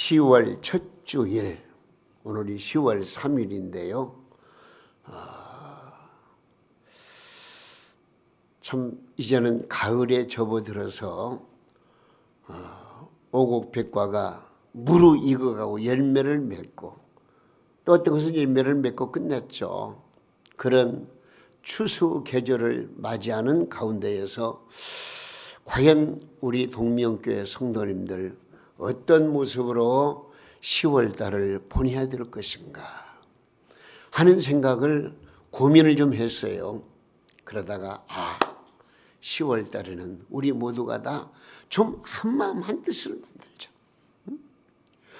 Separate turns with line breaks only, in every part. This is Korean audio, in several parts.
10월 첫 주일, 오늘이 10월 3일인데요. 참 이제는 가을에 접어들어서 오곡백과가 무르익어가고 열매를 맺고 또 어떤 것은 열매를 맺고 끝냈죠. 그런 추수 계절을 맞이하는 가운데에서 과연 우리 동명교회 성도님들 어떤 모습으로 10월달을 보내야 될 것인가 하는 생각을 고민을 좀 했어요. 그러다가 10월달에는 우리 모두가 다 좀 한마음 한뜻을 만들자.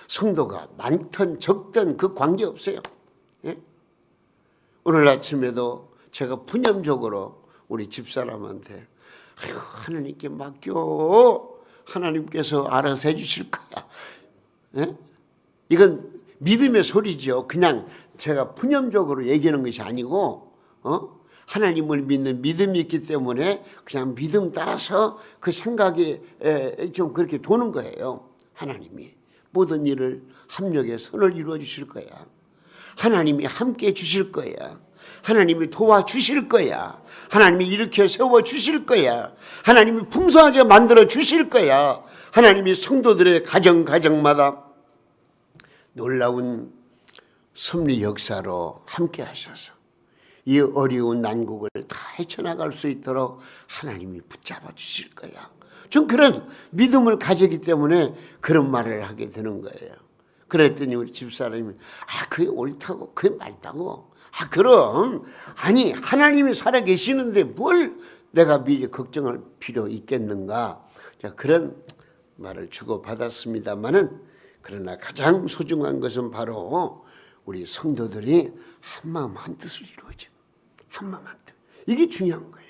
성도가 많든 적든 그 관계없어요. 예? 오늘 아침에도 제가 푸념적으로 우리 집사람한테 하나님께 맡겨. 하나님께서 알아서 해주실 거야. 예? 이건 믿음의 소리죠. 그냥 제가 푸념적으로 얘기하는 것이 아니고 하나님을 믿는 믿음이 있기 때문에 그냥 믿음 따라서 그 생각이 좀 그렇게 도는 거예요. 하나님이 모든 일을 합력해 선을 이루어 주실 거야. 하나님이 함께 해 주실 거야. 하나님이 도와주실 거야. 하나님이 일으켜 세워주실 거야. 하나님이 풍성하게 만들어 주실 거야. 하나님이 성도들의 가정마다 놀라운 섭리 역사로 함께 하셔서 이 어려운 난국을 다 헤쳐나갈 수 있도록 하나님이 붙잡아 주실 거야. 전 그런 믿음을 가지기 때문에 그런 말을 하게 되는 거예요. 그랬더니 우리 집사람이 그게 옳다고 그게 맞다고 그럼 아니 하나님이 살아계시는데 뭘 내가 미리 걱정할 필요 있겠는가. 자, 그런 말을 주고받았습니다마는 그러나 가장 소중한 것은 바로 우리 성도들이 한마음 한뜻을 이루어져. 한마음 한뜻. 이게 중요한 거예요.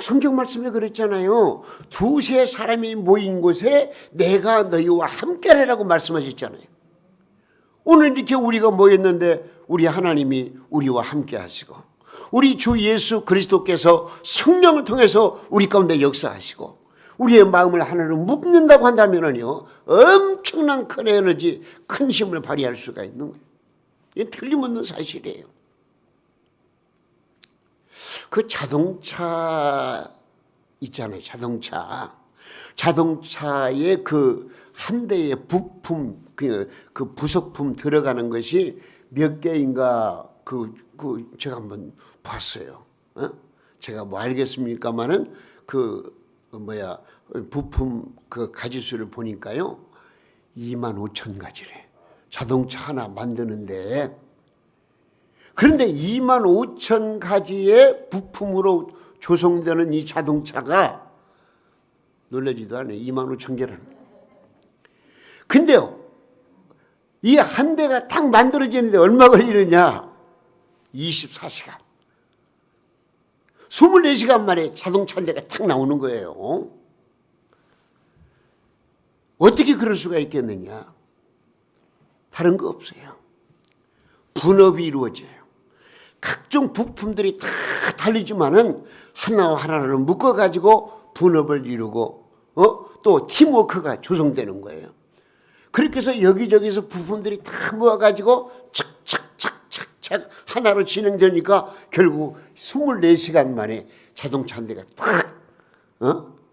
성경 말씀에 그랬잖아요. 두세 사람이 모인 곳에 내가 너희와 함께라고 말씀하셨잖아요. 오늘 이렇게 우리가 모였는데 우리 하나님이 우리와 함께 하시고 우리 주 예수 그리스도께서 성령을 통해서 우리 가운데 역사하시고 우리의 마음을 하나로 묶는다고 한다면요 엄청난 큰 에너지, 큰 힘을 발휘할 수가 있는 거예요. 이게 틀림없는 사실이에요. 그 자동차 있잖아요. 자동차의 그 한 대의 부품, 그 부속품 들어가는 것이 몇 개인가 제가 한번 봤어요. 제가 뭐 알겠습니까만은 부품 그 가지수를 보니까요 25,000가지래. 자동차 하나 만드는데. 그런데 25,000가지의 부품으로 조성되는 이 자동차가 놀라지도 않아요. 25,000개라는. 근데요, 이 한 대가 딱 만들어지는데 얼마 걸리느냐? 24시간. 24시간 만에 자동차 한 대가 딱 나오는 거예요. 어떻게 그럴 수가 있겠느냐? 다른 거 없어요. 분업이 이루어져요. 각종 부품들이 다 다르지만은 하나하나를 묶어가지고 분업을 이루고 또 팀워크가 조성되는 거예요. 그렇게 해서 여기저기서 부품들이 다 모아가지고 착착착착착 하나로 진행되니까 결국 24시간 만에 자동차 한 대가 딱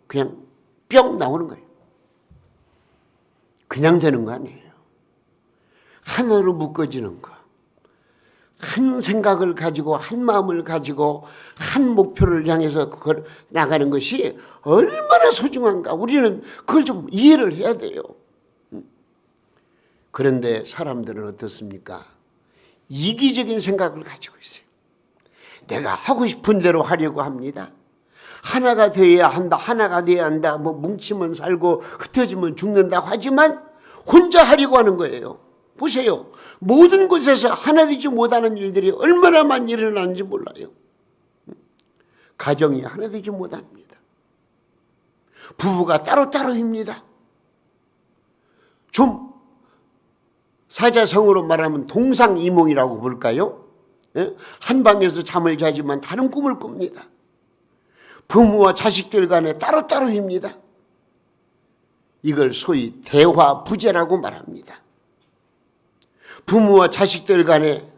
그냥 뿅 나오는 거예요. 그냥 되는 거 아니에요. 하나로 묶어지는 거. 한 생각을 가지고 한 마음을 가지고 한 목표를 향해서 그걸 나가는 것이 얼마나 소중한가. 우리는 그걸 좀 이해를 해야 돼요. 그런데 사람들은 어떻습니까? 이기적인 생각을 가지고 있어요. 내가 하고 싶은 대로 하려고 합니다. 하나가 되어야 한다. 하나가 되어야 한다. 뭐 뭉치면 살고 흩어지면 죽는다고 하지만 혼자 하려고 하는 거예요. 보세요. 모든 곳에서 하나 되지 못하는 일들이 얼마나 많이 일어나는지 몰라요. 가정이 하나 되지 못합니다. 부부가 따로따로입니다. 좀 사자성어로 말하면 동상이몽이라고 볼까요? 한 방에서 잠을 자지만 다른 꿈을 꿉니다. 부모와 자식들 간에 따로따로입니다. 이걸 소위 대화부재라고 말합니다. 부모와 자식들 간에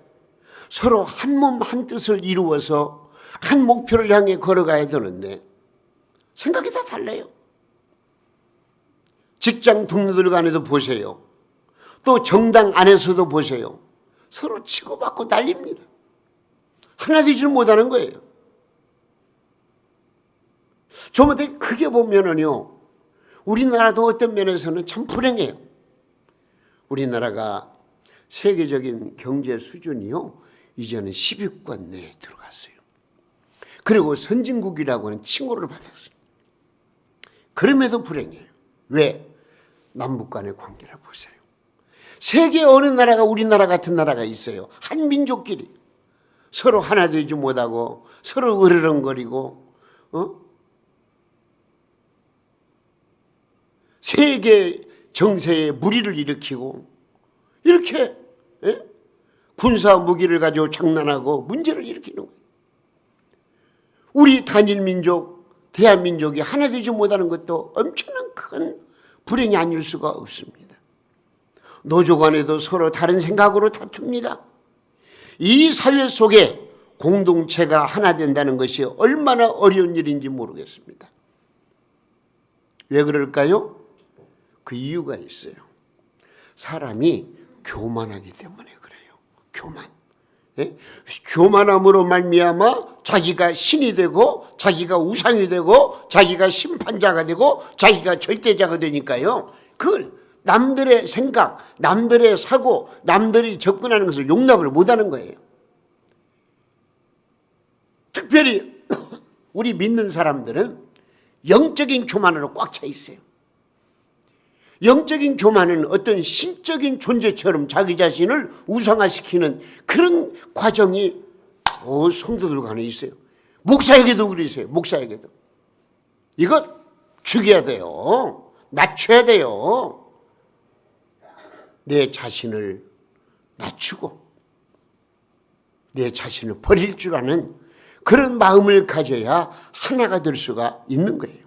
서로 한 몸 한 뜻을 이루어서 한 목표를 향해 걸어가야 되는데 생각이 다 달라요. 직장 동료들 간에도 보세요. 또 정당 안에서도 보세요. 서로 치고받고 난립니다. 하나 되지를 못하는 거예요. 좀 더 크게 보면은요, 우리나라도 어떤 면에서는 참 불행해요. 우리나라가 세계적인 경제 수준이요, 이제는 10위권 내에 들어갔어요. 그리고 선진국이라고 하는 칭호를 받았어요. 그럼에도 불행해요. 왜? 남북 간의 관계를 보세요. 세계 어느 나라가 우리나라 같은 나라가 있어요. 한 민족끼리 서로 하나 되지 못하고 서로 으르렁거리고 세계 정세에 무리를 일으키고 이렇게 군사 무기를 가지고 장난하고 문제를 일으키는 거예요. 우리 단일 민족, 대한민족이 하나 되지 못하는 것도 엄청난 큰 불행이 아닐 수가 없습니다. 노조 간에도 서로 다른 생각으로 다툽니다. 이 사회 속에 공동체가 하나 된다는 것이 얼마나 어려운 일인지 모르겠습니다. 왜 그럴까요? 그 이유가 있어요. 사람이 교만하기 때문에 그래요. 교만. 교만함으로 말미암아 자기가 신이 되고 자기가 우상이 되고 자기가 심판자가 되고 자기가 절대자가 되니까요. 그걸 남들의 생각, 남들의 사고, 남들이 접근하는 것을 용납을 못하는 거예요. 특별히 우리 믿는 사람들은 영적인 교만으로 꽉 차 있어요. 영적인 교만은 어떤 신적인 존재처럼 자기 자신을 우상화시키는 그런 과정이 성도들 간에 있어요. 목사에게도 그러세요. 목사에게도. 이거 죽여야 돼요. 낮춰야 돼요. 내 자신을 낮추고 내 자신을 버릴 줄 아는 그런 마음을 가져야 하나가 될 수가 있는 거예요.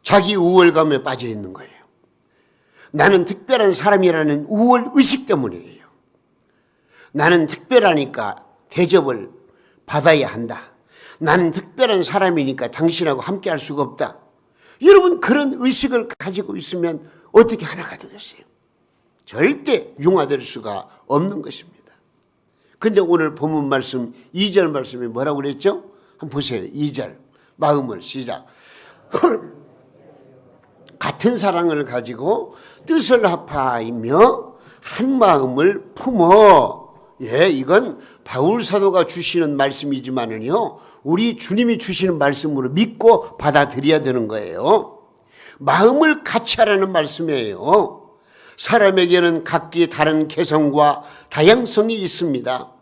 자기 우월감에 빠져 있는 거예요. 나는 특별한 사람이라는 우월 의식 때문이에요. 나는 특별하니까 대접을 받아야 한다. 나는 특별한 사람이니까 당신하고 함께 할 수가 없다. 여러분, 그런 의식을 가지고 있으면 어떻게 하나가 되겠어요? 절대 융화될 수가 없는 것입니다. 근데 오늘 본문 말씀 2절 말씀이 뭐라고 그랬죠? 한번 보세요. 2절 마음을 시작. 같은 사랑을 가지고 뜻을 합하이며 한 마음을 품어. 이건 바울 사도가 주시는 말씀이지만은요, 우리 주님이 주시는 말씀으로 믿고 받아들여야 되는 거예요. 마음을 같이 하라는 말씀이에요. 사람에게는 각기 다른 개성과 다양성이 있습니다.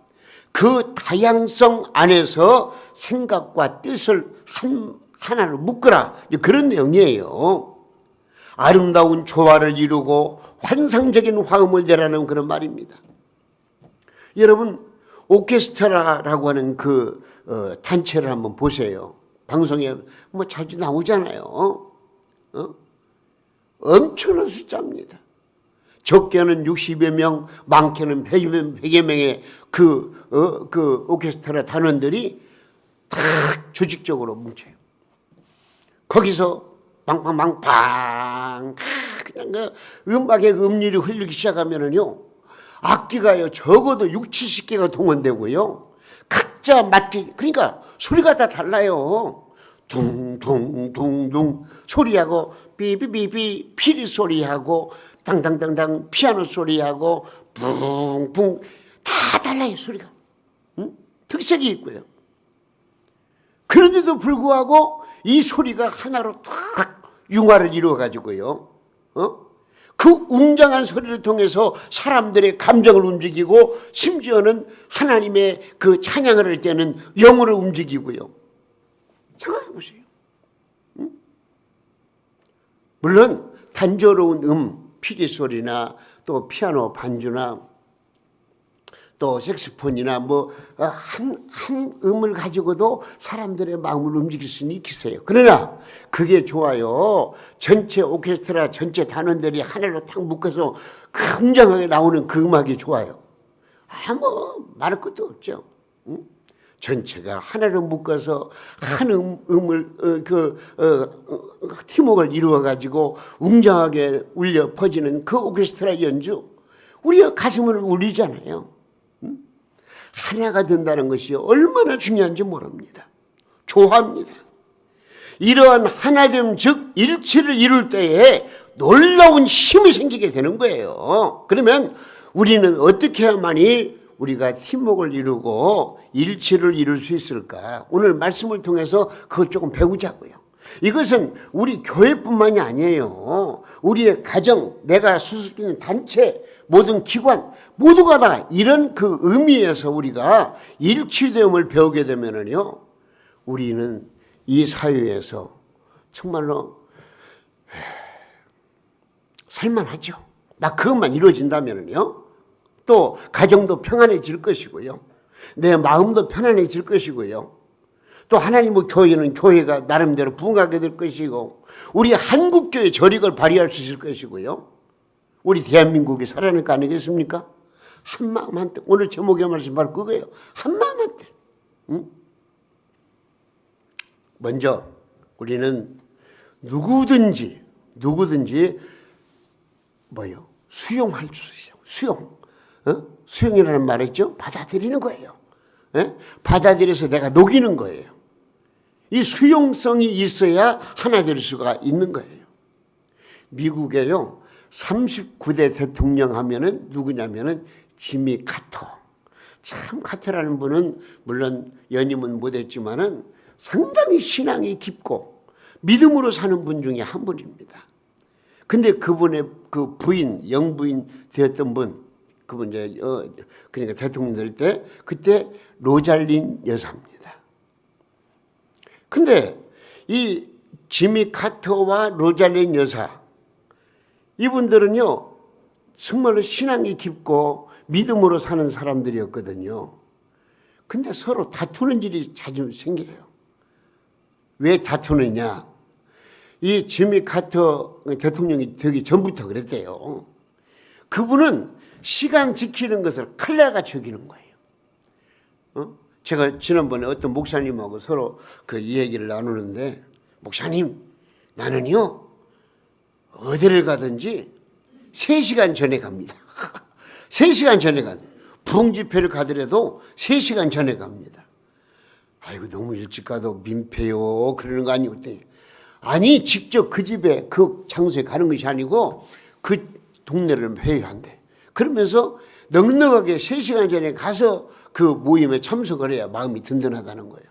그 다양성 안에서 생각과 뜻을 하나로 묶으라. 그런 내용이에요. 아름다운 조화를 이루고 환상적인 화음을 내라는 그런 말입니다. 여러분, 오케스트라라고 하는 그 단체를 한번 보세요. 방송에 뭐 자주 나오잖아요. 엄청난 숫자입니다. 적게는 60여 명, 많게는 100여 명의 그 오케스트라 단원들이 다 조직적으로 뭉쳐요. 거기서 빵빵빵빵 그냥 그 음악의 음률이 흘리기 시작하면은요, 악기가요 적어도 6, 70개가 동원되고요, 각자 맞게, 그러니까 소리가 다 달라요. 둥둥둥둥 소리하고 삐삐삐삐 피리 소리하고 당당당당 피아노 소리하고 붕붕 다 달라요. 소리가. 특색이 있고요. 그런데도 불구하고 이 소리가 하나로 탁 융화를 이루어가지고요, 그 웅장한 소리를 통해서 사람들의 감정을 움직이고 심지어는 하나님의 그 찬양을 할 때는 영혼을 움직이고요. 생각해 보세요. 물론 단조로운 피리 소리나 또 피아노 반주나 또 색소폰이나 한 음을 가지고도 사람들의 마음을 움직일 수는 있겠어요. 그러나 그게 좋아요. 전체 오케스트라 전체 단원들이 하나로 탁 묶어서 웅장하게 나오는 그 음악이 좋아요. 말할 것도 없죠. 응? 전체가 하나로 묶어서 한 음을 팀워크를 이루어 가지고 웅장하게 울려 퍼지는 그 오케스트라 연주, 우리가 가슴을 울리잖아요. 하나가 된다는 것이 얼마나 중요한지 모릅니다. 좋아합니다. 이러한 하나됨 즉 일치를 이룰 때에 놀라운 힘이 생기게 되는 거예요. 그러면 우리는 어떻게 해야만이 우리가 팀워크를 이루고 일치를 이룰 수 있을까? 오늘 말씀을 통해서 그걸 조금 배우자고요. 이것은 우리 교회뿐만이 아니에요. 우리의 가정, 내가 소속된 단체, 모든 기관 모두가 다 이런 그 의미에서 우리가 일치됨을 배우게 되면은요, 우리는 이 사회에서 정말로 살만하죠. 막 그것만 이루어진다면은요, 또 가정도 평안해질 것이고요, 내 마음도 편안해질 것이고요, 또 하나님의 교회는 교회가 나름대로 부흥하게 될 것이고, 우리 한국교회 저력을 발휘할 수 있을 것이고요, 우리 대한민국이 살아날 거 아니겠습니까? 한마음 한뜻. 오늘 제목의 말씀 바로 그거예요. 한마음 한뜻. 응? 먼저 우리는 누구든지 수용할 수 있어요. 수용. 수용이라는 말 있죠? 받아들이는 거예요. 받아들여서 내가 녹이는 거예요. 이 수용성이 있어야 하나 될 수가 있는 거예요. 미국에요, 39대 대통령 하면은 누구냐면은 지미 카터. 참 카터라는 분은 물론 연임은 못했지만은 상당히 신앙이 깊고 믿음으로 사는 분 중에 한 분입니다. 근데 그분의 그 부인, 영부인 되었던 분, 그분 이제 그러니까 대통령 될 때 그때 로잘린 여사입니다. 근데 이 지미 카터와 로잘린 여사, 이분들은요 정말로 신앙이 깊고 믿음으로 사는 사람들이었거든요. 근데 서로 다투는 일이 자주 생겨요. 왜 다투느냐? 이 지미 카터 대통령이 되기 전부터 그랬대요. 그분은 시간 지키는 것을 칼날같이 여기는 거예요. 제가 지난번에 어떤 목사님하고 서로 이 얘기를 나누는데, 목사님, 나는요 어디를 가든지 3시간 전에 갑니다. 3시간 전에 갑니다. 부흥집회를 가더라도 3시간 전에 갑니다. 아이고, 너무 일찍 가도 민폐요. 그러는 거 아니고. 아니, 직접 그 집에 그 장소에 가는 것이 아니고 그 동네를 회의한대. 그러면서 넉넉하게 3시간 전에 가서 그 모임에 참석을 해야 마음이 든든하다는 거예요.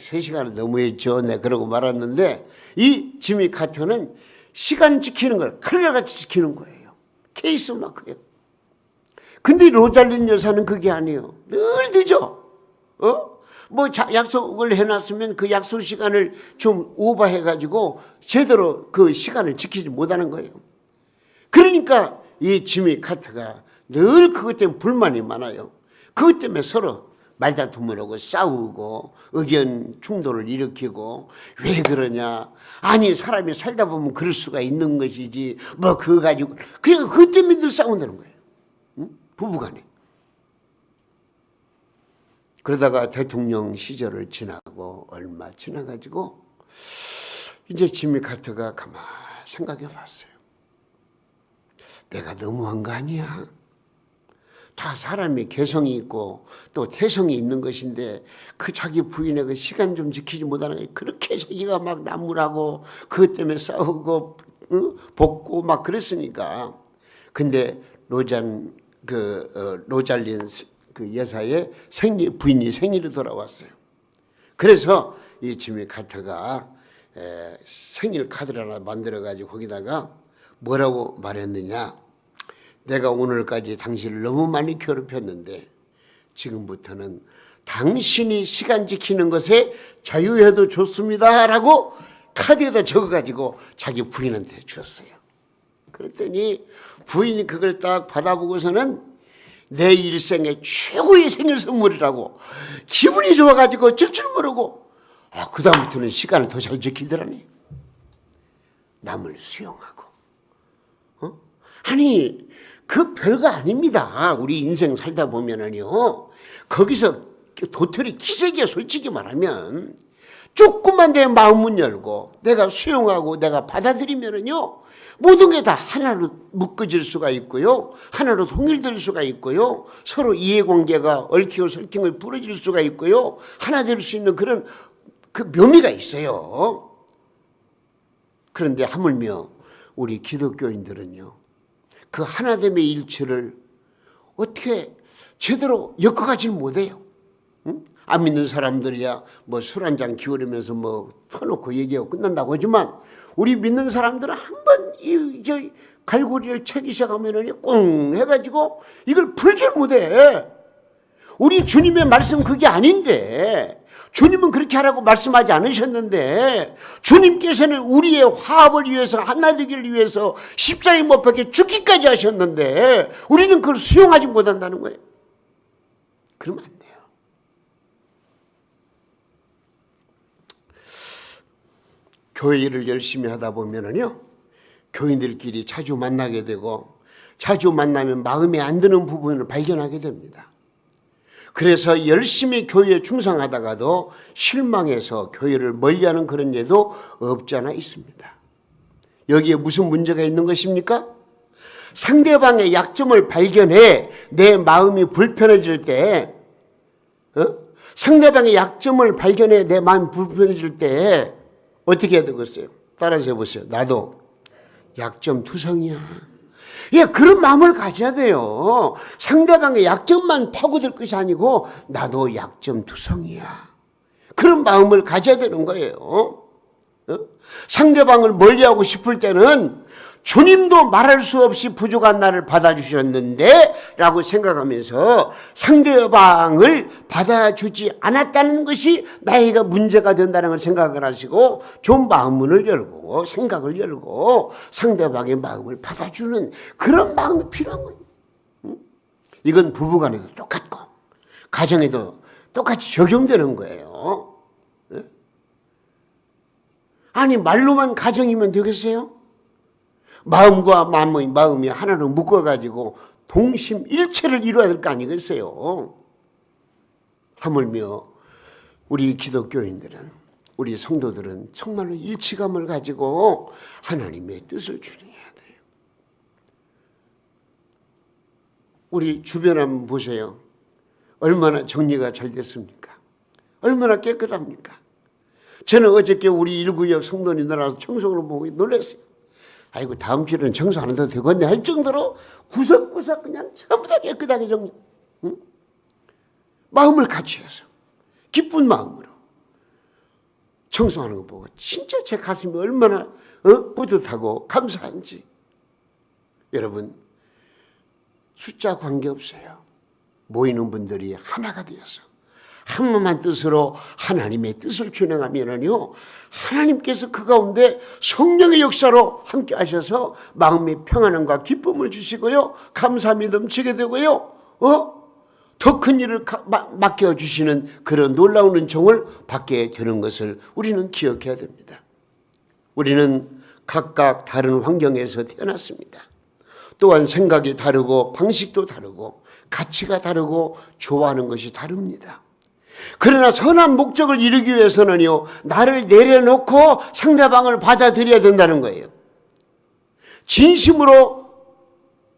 3시간은 너무했죠. 내가 그러고 말았는데, 이 지미 카터는 시간 지키는 걸 칼날같이 지키는 거예요. 케이스 마크예요. 근데 로잘린 여사는 그게 아니에요. 늘 늦어. 약속을 해놨으면 그 약속 시간을 좀 오버해가지고 제대로 그 시간을 지키지 못하는 거예요. 그러니까 이 지미 카터가 늘 그것 때문에 불만이 많아요. 그것 때문에 서로 말다툼을 하고 싸우고 의견 충돌을 일으키고, 왜 그러냐? 아니, 사람이 살다 보면 그럴 수가 있는 것이지 그거 가지고, 그냥 그것 때문에 늘 싸운다는 거예요. 부부간에. 그러다가 대통령 시절을 지나고 얼마 지나가지고 이제 지미 카터가 가만히 생각해 봤어요. 내가 너무한 거 아니야? 다 사람이 개성이 있고 또 태성이 있는 것인데 그 자기 부인의 그 시간 좀 지키지 못하는 게 그렇게 자기가 막 나무라고 그것 때문에 싸우고 볶고 막 그랬으니까. 근데 로잘린 그 여사의 부인이 생일이 돌아왔어요. 그래서 이 지미 카터가 생일 카드를 하나 만들어가지고 거기다가 뭐라고 말했느냐? 내가 오늘까지 당신을 너무 많이 괴롭혔는데 지금부터는 당신이 시간 지키는 것에 자유해도 좋습니다 라고 카드에다 적어가지고 자기 부인한테 주었어요. 그랬더니 부인이 그걸 딱 받아보고서는 내 일생의 최고의 생일 선물이라고 기분이 좋아가지고 질 줄 모르고 그 다음부터는 시간을 더 잘 지키더라니. 남을 수용하고 아니 그 별거 아닙니다. 우리 인생 살다 보면은요 거기서 도토리 기적이야. 솔직히 말하면 조금만 내 마음문 열고 내가 수용하고 내가 받아들이면은요 모든 게 다 하나로 묶어질 수가 있고요, 하나로 통일될 수가 있고요, 서로 이해관계가 얽히고 설경을 부러질 수가 있고요, 하나 될 수 있는 그런 그 묘미가 있어요. 그런데 하물며 우리 기독교인들은요 그 하나됨의 일체를 어떻게 제대로 엮어가지 못해요. 응? 안 믿는 사람들이야 뭐 술 한잔 기울이면서 뭐 터놓고 얘기하고 끝난다고 하지만 우리 믿는 사람들은 한번 저 갈고리를 채기 시작하면은 꽁 해가지고 이걸 풀질 못해. 우리 주님의 말씀 그게 아닌데, 주님은 그렇게 하라고 말씀하지 않으셨는데, 주님께서는 우리의 화합을 위해서 하나 되기를 위해서 십자가에 못 박혀 죽기까지 하셨는데 우리는 그걸 수용하지 못한다는 거예요. 그러면 안 돼요. 교회 일을 열심히 하다 보면은요 교인들끼리 자주 만나게 되고 자주 만나면 마음에 안 드는 부분을 발견하게 됩니다. 그래서 열심히 교회에 충성하다가도 실망해서 교회를 멀리하는 그런 예도 없지 않아 있습니다. 여기에 무슨 문제가 있는 것입니까? 상대방의 약점을 발견해 내 마음이 불편해질 때 상대방의 약점을 발견해 내 마음이 불편해질 때 어떻게 해야 되겠어요? 따라서 해보세요. 나도 약점 투성이야. 예, 그런 마음을 가져야 돼요. 상대방의 약점만 파고들 것이 아니고 나도 약점 투성이야. 그런 마음을 가져야 되는 거예요. 상대방을 멀리하고 싶을 때는 주님도 말할 수 없이 부족한 나를 받아주셨는데 라고 생각하면서 상대방을 받아주지 않았다는 것이 나에게 문제가 된다는 걸 생각을 하시고 좀 마음문을 열고 생각을 열고 상대방의 마음을 받아주는 그런 마음이 필요한 거예요. 이건 부부간에도 똑같고 가정에도 똑같이 적용되는 거예요. 아니 말로만 가정이면 되겠어요? 마음과 마음이 하나로 묶어가지고 동심일체를 이루어야 될 거 아니겠어요? 하물며 우리 기독교인들은 우리 성도들은 정말로 일치감을 가지고 하나님의 뜻을 준행해야 돼요. 우리 주변 한번 보세요. 얼마나 정리가 잘 됐습니까? 얼마나 깨끗합니까? 저는 어저께 우리 1구역 성도님들 와서 청소를 보고 놀랐어요. 아이고 다음 주에는 청소 안 해도 되겠네 할 정도로 구석구석 그냥 전부 다 깨끗하게 정리. 응? 마음을 같이 해서 기쁜 마음으로 청소하는 거 보고 진짜 제 가슴이 얼마나 뿌듯하고 감사한지. 여러분 숫자 관계없어요. 모이는 분들이 하나가 되어서 한 몸한 뜻으로 하나님의 뜻을 준행하면은요 하나님께서 그 가운데 성령의 역사로 함께 하셔서 마음의 평안함과 기쁨을 주시고요 감사함이 넘치게 되고요 더 큰 일을 맡겨주시는 그런 놀라운 은총을 받게 되는 것을 우리는 기억해야 됩니다. 우리는 각각 다른 환경에서 태어났습니다. 또한 생각이 다르고 방식도 다르고 가치가 다르고 좋아하는 것이 다릅니다. 그러나 선한 목적을 이루기 위해서는요 나를 내려놓고 상대방을 받아들여야 된다는 거예요. 진심으로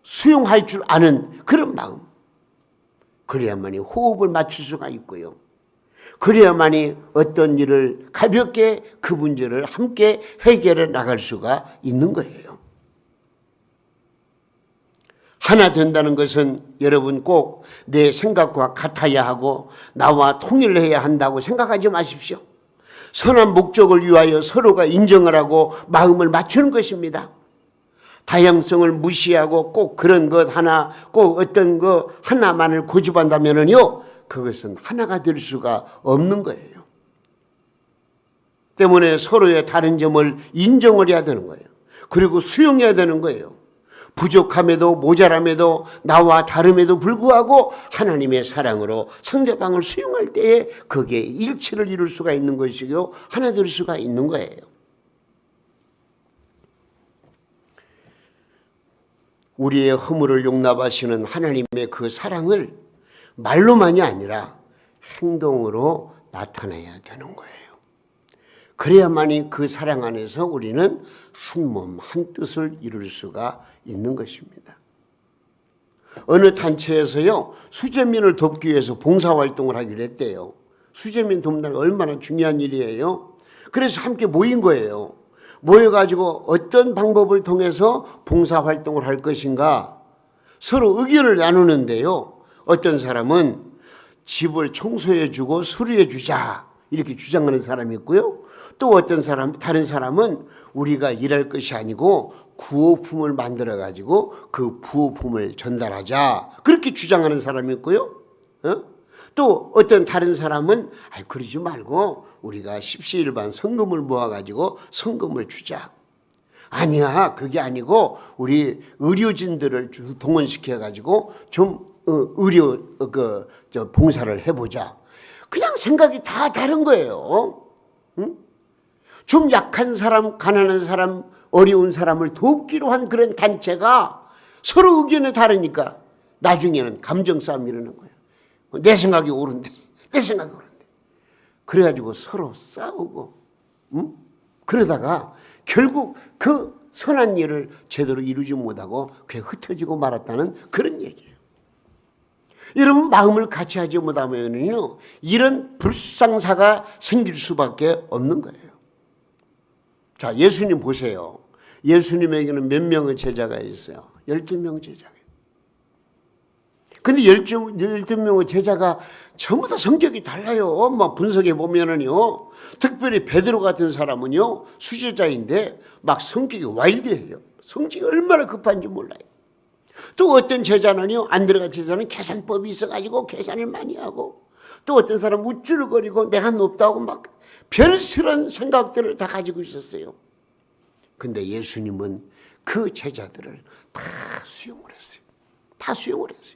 수용할 줄 아는 그런 마음, 그래야만이 호흡을 맞출 수가 있고요 그래야만이 어떤 일을 가볍게 그 문제를 함께 해결해 나갈 수가 있는 거예요. 하나 된다는 것은 여러분 꼭 내 생각과 같아야 하고 나와 통일해야 한다고 생각하지 마십시오. 선한 목적을 위하여 서로가 인정을 하고 마음을 맞추는 것입니다. 다양성을 무시하고 꼭 그런 것 하나, 꼭 어떤 거 하나만을 고집한다면요 그것은 하나가 될 수가 없는 거예요. 때문에 서로의 다른 점을 인정을 해야 되는 거예요. 그리고 수용해야 되는 거예요. 부족함에도 모자람에도 나와 다름에도 불구하고 하나님의 사랑으로 상대방을 수용할 때에 거기에 일치를 이룰 수가 있는 것이고 하나 될 수가 있는 거예요. 우리의 허물을 용납하시는 하나님의 그 사랑을 말로만이 아니라 행동으로 나타내야 되는 거예요. 그래야만이 그 사랑 안에서 우리는 한 몸, 한 뜻을 이룰 수가 있는 것입니다. 어느 단체에서요, 수재민을 돕기 위해서 봉사활동을 하기로 했대요. 수재민 돕는 얼마나 중요한 일이에요. 그래서 함께 모인 거예요. 모여가지고 어떤 방법을 통해서 봉사활동을 할 것인가 서로 의견을 나누는데요. 어떤 사람은 집을 청소해주고 수리해주자 이렇게 주장하는 사람이 있고요. 또 어떤 사람, 다른 사람은 우리가 일할 것이 아니고 구호품을 만들어 가지고 그 구호품을 전달하자 그렇게 주장하는 사람이 있고요. 또 어떤 다른 사람은 그러지 말고 우리가 십시일반 성금을 모아 가지고 성금을 주자. 아니야, 그게 아니고 우리 의료진들을 동원시켜 가지고 좀 의료 봉사를 해보자. 그냥 생각이 다 다른 거예요. 좀 약한 사람, 가난한 사람, 어려운 사람을 돕기로 한 그런 단체가 서로 의견이 다르니까 나중에는 감정 싸움이 일어나는 거예요. 내 생각이 옳은데, 내 생각이 옳은데. 그래가지고 서로 싸우고, 그러다가 결국 그 선한 일을 제대로 이루지 못하고 그게 흩어지고 말았다는 그런 얘기예요. 여러분, 마음을 같이 하지 못하면요, 이런 불상사가 생길 수밖에 없는 거예요. 자, 예수님 보세요. 예수님에게는 몇 명의 제자가 있어요? 12명 제자가. 근데 12명의 제자가 전부 다 성격이 달라요. 막 분석해 보면은요. 특별히 베드로 같은 사람은요, 수제자인데 막 성격이 와일드해요. 성격이 얼마나 급한지 몰라요. 또 어떤 제자는요, 안드레가 제자는 계산법이 있어가지고 계산을 많이 하고, 또 어떤 사람은 우쭐거리고 내가 높다고 막 별스런 생각들을 다 가지고 있었어요. 근데 예수님은 그 제자들을 다 수용을 했어요. 다 수용을 했어요.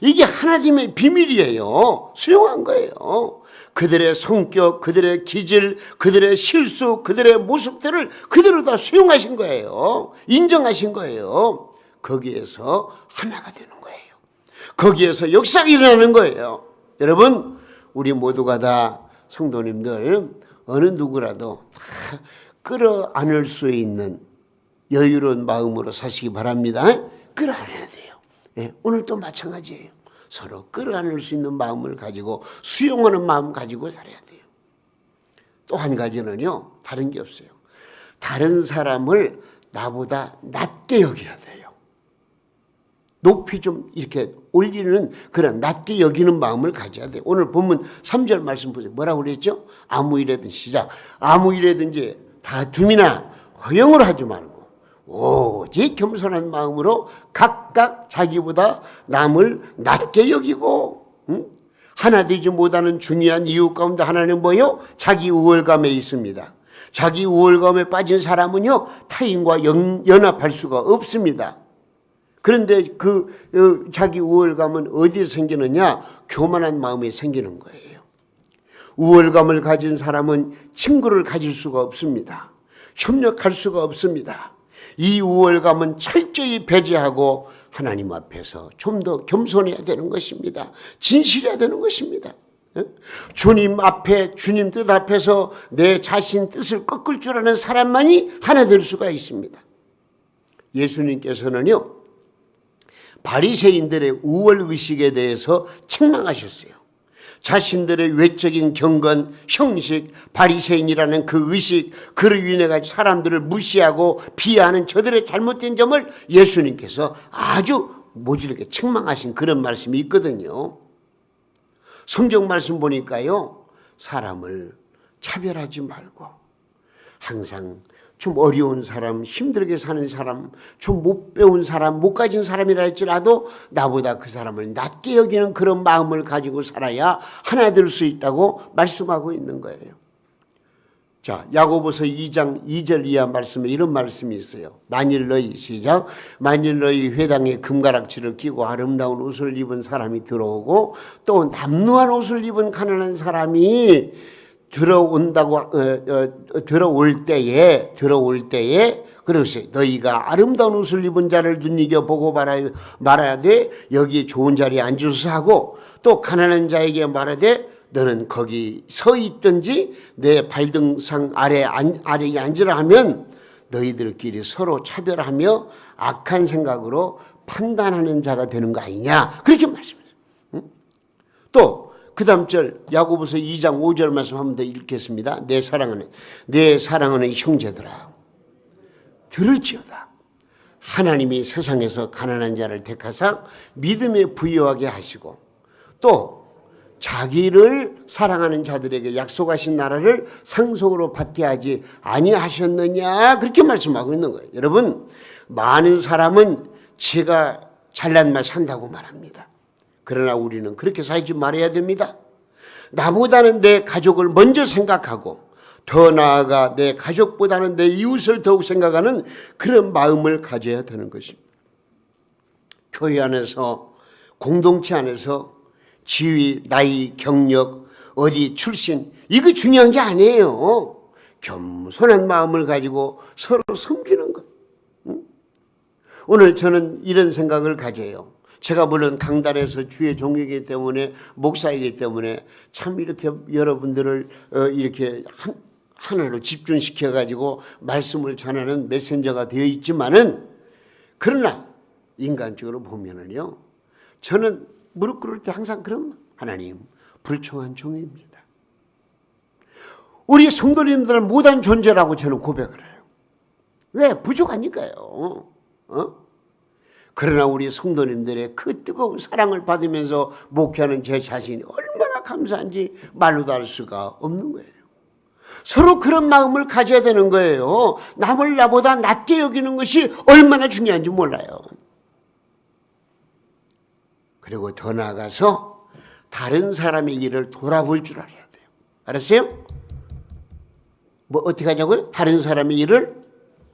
이게 하나님의 비밀이에요. 수용한 거예요. 그들의 성격, 그들의 기질, 그들의 실수, 그들의 모습들을 그대로 다 수용하신 거예요. 인정하신 거예요. 거기에서 하나가 되는 거예요. 거기에서 역사가 일어나는 거예요. 여러분, 우리 모두가 다 성도님들 어느 누구라도 다 끌어안을 수 있는 여유로운 마음으로 사시기 바랍니다. 끌어안아야 돼요. 네, 오늘도 마찬가지예요. 서로 끌어안을 수 있는 마음을 가지고 수용하는 마음 가지고 살아야 돼요. 또 한 가지는요, 다른 게 없어요. 다른 사람을 나보다 낮게 여겨야 돼요. 높이 좀 이렇게 올리는 그런 낮게 여기는 마음을 가져야 돼요. 오늘 본문 3절 말씀 보세요. 뭐라고 그랬죠? 아무 일에든 시작. 아무 일에든지 다툼이나 허영을 하지 말고 오직 겸손한 마음으로 각각 자기보다 남을 낮게 여기고, 하나 되지 못하는 중요한 이유 가운데 하나는 뭐예요? 자기 우월감에 있습니다. 자기 우월감에 빠진 사람은요, 타인과 연합할 수가 없습니다. 그런데 자기 우월감은 어디에 생기느냐? 교만한 마음에 생기는 거예요. 우월감을 가진 사람은 친구를 가질 수가 없습니다. 협력할 수가 없습니다. 이 우월감은 철저히 배제하고 하나님 앞에서 좀 더 겸손해야 되는 것입니다. 진실해야 되는 것입니다. 주님 앞에, 주님 뜻 앞에서 내 자신 뜻을 꺾을 줄 아는 사람만이 하나 될 수가 있습니다. 예수님께서는요, 바리새인들의 우월의식에 대해서 책망하셨어요. 자신들의 외적인 경건, 형식, 바리새인이라는 그 의식, 그로 인해 가지고 사람들을 무시하고 비하하는 저들의 잘못된 점을 예수님께서 아주 모질게 책망하신 그런 말씀이 있거든요. 성경 말씀 보니까요, 사람을 차별하지 말고 항상 좀 어려운 사람, 힘들게 사는 사람, 좀 못 배운 사람, 못 가진 사람이라 할지라도 나보다 그 사람을 낮게 여기는 그런 마음을 가지고 살아야 하나 될 수 있다고 말씀하고 있는 거예요. 자, 야고보서 2장 2절 이하 말씀에 이런 말씀이 있어요. 만일 너희 시작 만일 너희 회당에 금가락지를 끼고 아름다운 옷을 입은 사람이 들어오고 또 남루한 옷을 입은 가난한 사람이 들어올 때에 그러세요. 너희가 아름다운 옷을 입은 자를 눈이겨 보고 말아야 돼. 여기 좋은 자리에 앉으소서 하고 또 가난한 자에게 말하되 너는 거기 서 있든지 내 발등상 아래에 앉으라 하면 너희들끼리 서로 차별하며 악한 생각으로 판단하는 자가 되는 거 아니냐. 그렇게 말씀하세요. 또 그 다음 절 야고보서 2장 5절 말씀 한 번 더 읽겠습니다. 내 사랑하는 형제들아 들을지어다. 하나님이 세상에서 가난한 자를 택하사 믿음에 부유하게 하시고 또 자기를 사랑하는 자들에게 약속하신 나라를 상속으로 받게 하지 아니하셨느냐 그렇게 말씀하고 있는 거예요. 여러분 많은 사람은 제가 잘난 말 산다고 말합니다. 그러나 우리는 그렇게 살지 말아야 됩니다. 나보다는 내 가족을 먼저 생각하고 더 나아가 내 가족보다는 내 이웃을 더욱 생각하는 그런 마음을 가져야 되는 것입니다. 교회 안에서 공동체 안에서 지위, 나이, 경력, 어디 출신 이거 중요한 게 아니에요. 겸손한 마음을 가지고 서로 섬기는 것. 오늘 저는 이런 생각을 가져요. 제가 물론 강단에서 주의 종이기 때문에 목사이기 때문에 참 이렇게 여러분들을 이렇게 하나로 집중시켜 가지고 말씀을 전하는 메신저가 되어 있지만은 그러나 인간적으로 보면은요 저는 무릎 꿇을 때 항상 그런 하나님 불청한 종입니다. 우리 성도님들은 못한 존재라고 저는 고백을 해요. 왜? 부족하니까요. 그러나 우리 성도님들의 그 뜨거운 사랑을 받으면서 목회하는 제 자신이 얼마나 감사한지 말로도 할 수가 없는 거예요. 서로 그런 마음을 가져야 되는 거예요. 남을 나보다 낮게 여기는 것이 얼마나 중요한지 몰라요. 그리고 더 나아가서 다른 사람의 일을 돌아볼 줄 알아야 돼요. 알았어요? 뭐 어떻게 하자고요? 다른 사람의 일을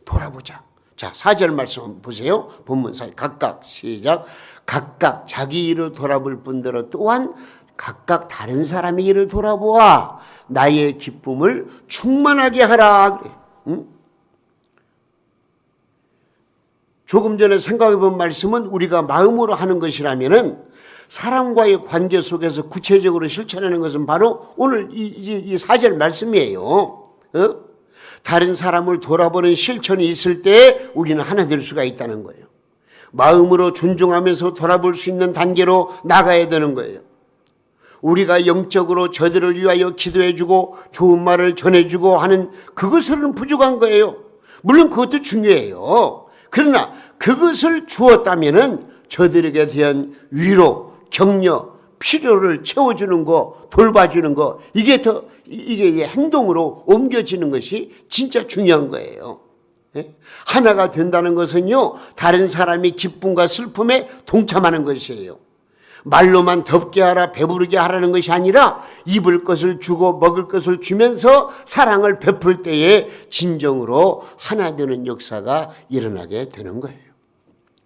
돌아보자. 자, 4절 말씀 보세요. 본문 4절 각각 시작. 각각 자기 일을 돌아볼 뿐더러 또한 각각 다른 사람의 일을 돌아보아 나의 기쁨을 충만하게 하라. 조금 전에 생각해 본 말씀은 우리가 마음으로 하는 것이라면은 사람과의 관계 속에서 구체적으로 실천하는 것은 바로 오늘 이 4절 말씀이에요. 다른 사람을 돌아보는 실천이 있을 때 우리는 하나 될 수가 있다는 거예요. 마음으로 존중하면서 돌아볼 수 있는 단계로 나가야 되는 거예요. 우리가 영적으로 저들을 위하여 기도해주고 좋은 말을 전해주고 하는 그것으로는 부족한 거예요. 물론 그것도 중요해요. 그러나 그것을 주었다면은 저들에게 대한 위로, 격려, 필요를 채워주는 거, 돌봐주는 거, 이게 행동으로 옮겨지는 것이 진짜 중요한 거예요. 하나가 된다는 것은요, 다른 사람이 기쁨과 슬픔에 동참하는 것이에요. 말로만 덥게 하라, 배부르게 하라는 것이 아니라 입을 것을 주고 먹을 것을 주면서 사랑을 베풀 때에 진정으로 하나 되는 역사가 일어나게 되는 거예요.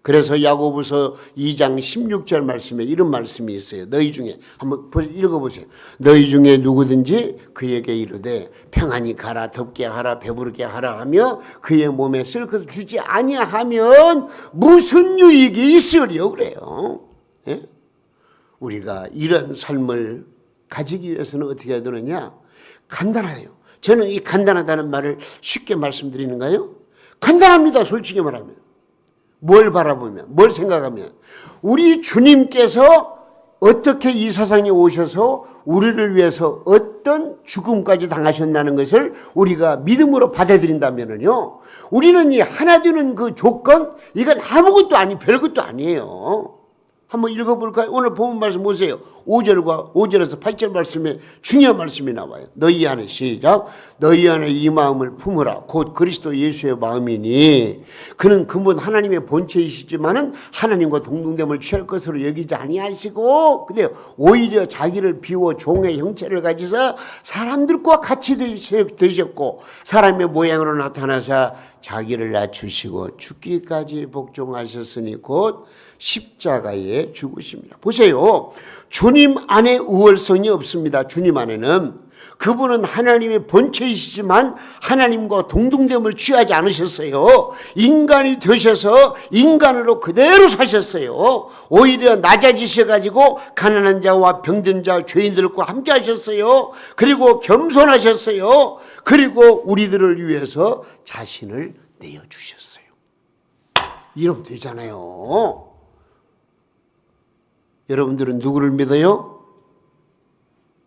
그래서 야고보서 2장 16절 말씀에 이런 말씀이 있어요. 너희 중에 한번 읽어보세요. 너희 중에 누구든지 그에게 이르되 평안히 가라, 덥게 하라, 배부르게 하라 하며 그의 몸에 쓸 것을 주지 아니하면 무슨 유익이 있으리요 그래요. 예? 우리가 이런 삶을 가지기 위해서는 어떻게 해야 되느냐? 간단해요. 저는 이 간단하다는 말을 쉽게 말씀드리는가요? 간단합니다. 솔직히 말하면. 뭘 바라보면, 뭘 생각하면 우리 주님께서 어떻게 이 세상에 오셔서 우리를 위해서 어떤 죽음까지 당하셨다는 것을 우리가 믿음으로 받아들인다면요, 우리는 이 하나 되는 그 조건, 이건 아무것도 별것도 아니에요. 한번 읽어볼까요? 오늘 본문 말씀 보세요. 5절에서 8절 말씀에 중요한 말씀이 나와요. 너희 안에 시작. 너희 안에 이 마음을 품으라. 곧 그리스도 예수의 마음이니 그는 근본 하나님의 본체이시지만은 하나님과 동등됨을 취할 것으로 여기지 아니하시고 근데 오히려 자기를 비워 종의 형체를 가지사 사람들과 같이 되셨고 사람의 모양으로 나타나사 자기를 낮추시고 죽기까지 복종하셨으니 곧 십자가에 죽으십니다. 보세요. 주님 안에 우월성이 없습니다. 주님 안에는. 그분은 하나님의 본체이시지만 하나님과 동등됨을 취하지 않으셨어요. 인간이 되셔서 인간으로 그대로 사셨어요. 오히려 낮아지셔가지고 가난한 자와 병든 자, 죄인들과 함께 하셨어요. 그리고 겸손하셨어요. 그리고 우리들을 위해서 자신을 내어주셨어요. 이러면 되잖아요. 여러분들은 누구를 믿어요?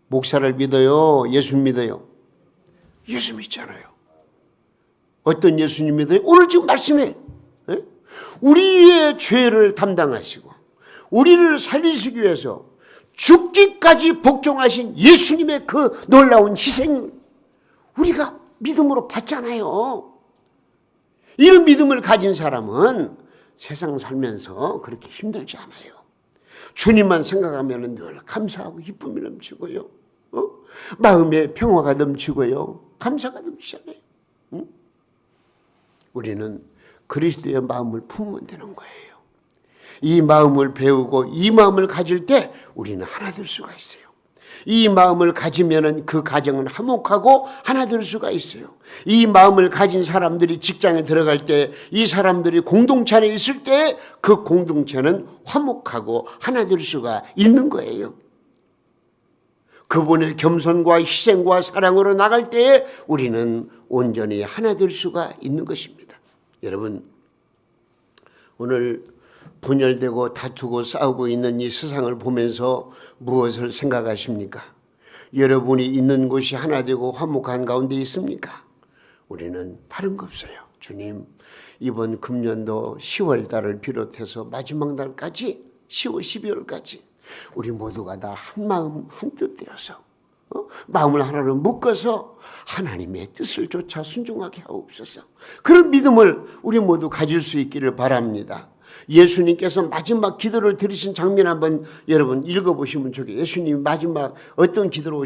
목사를 믿어요? 예수 믿어요? 예수 믿잖아요. 어떤 예수님 믿어요? 오늘 지금 말씀해. 우리의 죄를 담당하시고 우리를 살리시기 위해서 죽기까지 복종하신 예수님의 그 놀라운 희생 우리가 믿음으로 받잖아요. 이런 믿음을 가진 사람은 세상 살면서 그렇게 힘들지 않아요. 주님만 생각하면 늘 감사하고 기쁨이 넘치고요. 마음에 평화가 넘치고요. 감사가 넘치잖아요. 우리는 그리스도의 마음을 품으면 되는 거예요. 이 마음을 배우고 이 마음을 가질 때 우리는 하나 될 수가 있어요. 이 마음을 가지면 그 가정은 화목하고 하나 될 수가 있어요. 이 마음을 가진 사람들이 직장에 들어갈 때 이 사람들이 공동체 안에 있을 때 그 공동체는 화목하고 하나 될 수가 있는 거예요. 그분의 겸손과 희생과 사랑으로 나갈 때에 우리는 온전히 하나 될 수가 있는 것입니다. 여러분, 오늘 분열되고 다투고 싸우고 있는 이 세상을 보면서 무엇을 생각하십니까? 여러분이 있는 곳이 하나 되고 화목한 가운데 있습니까? 우리는 다른 거 없어요. 주님, 이번 금년도 10월 달을 비롯해서 마지막 날까지 10월, 12월까지 우리 모두가 다 한 마음 한 뜻 되어서 마음을 하나로 묶어서 하나님의 뜻을 쫓아 순종하게 하옵소서. 그런 믿음을 우리 모두 가질 수 있기를 바랍니다. 예수님께서 마지막 기도를 드리신 장면 한번 여러분 읽어보시면 좋겠어요. 예수님이 마지막 어떤 기도를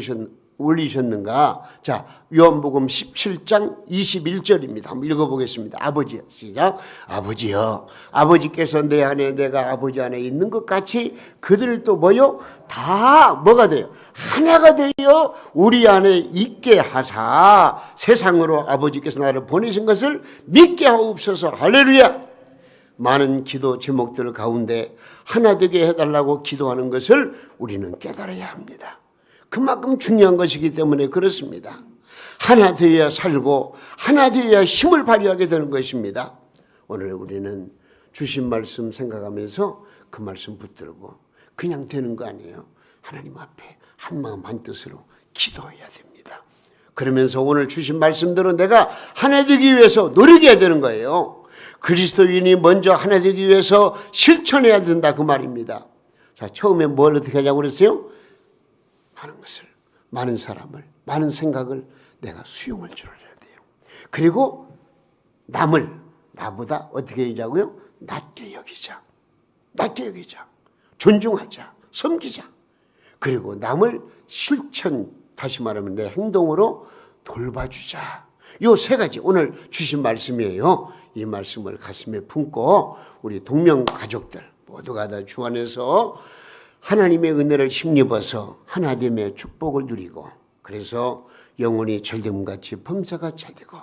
올리셨는가? 자, 요한복음 17장 21절입니다. 한번 읽어보겠습니다. 아버지요, 시작. 아버지요, 아버지께서 내 안에 내가 아버지 안에 있는 것 같이 그들도 뭐요? 다 뭐가 돼요? 하나가 되어 우리 안에 있게 하사 세상으로 아버지께서 나를 보내신 것을 믿게 하옵소서. 할렐루야. 많은 기도 제목들 가운데 하나 되게 해달라고 기도하는 것을 우리는 깨달아야 합니다. 그만큼 중요한 것이기 때문에 그렇습니다. 하나 되어야 살고 하나 되어야 힘을 발휘하게 되는 것입니다. 오늘 우리는 주신 말씀 생각하면서 그 말씀 붙들고 그냥 되는 거 아니에요. 하나님 앞에 한마음 한뜻으로 기도해야 됩니다. 그러면서 오늘 주신 말씀대로 내가 하나 되기 위해서 노력해야 되는 거예요. 그리스도인이 먼저 하나 되기 위해서 실천해야 된다 그 말입니다. 자, 처음에 뭘 어떻게 하자고 그랬어요? 많은 것을, 많은 사람을, 많은 생각을 내가 수용할 줄 알아야 돼요. 그리고 남을 나보다 어떻게 여기자고요? 낮게 여기자. 낮게 여기자. 존중하자. 섬기자. 그리고 남을 실천, 다시 말하면 내 행동으로 돌봐주자. 요 세 가지 오늘 주신 말씀이에요. 이 말씀을 가슴에 품고 우리 동명 가족들 모두가 다 주 안에서 하나님의 은혜를 힘입어서 하나님의 축복을 누리고 그래서 영혼이 잘됨같이 범사가 잘되고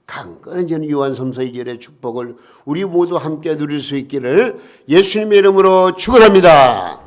강건해지는 요한섬서 2절의 축복을 우리 모두 함께 누릴 수 있기를 예수님의 이름으로 축원합니다.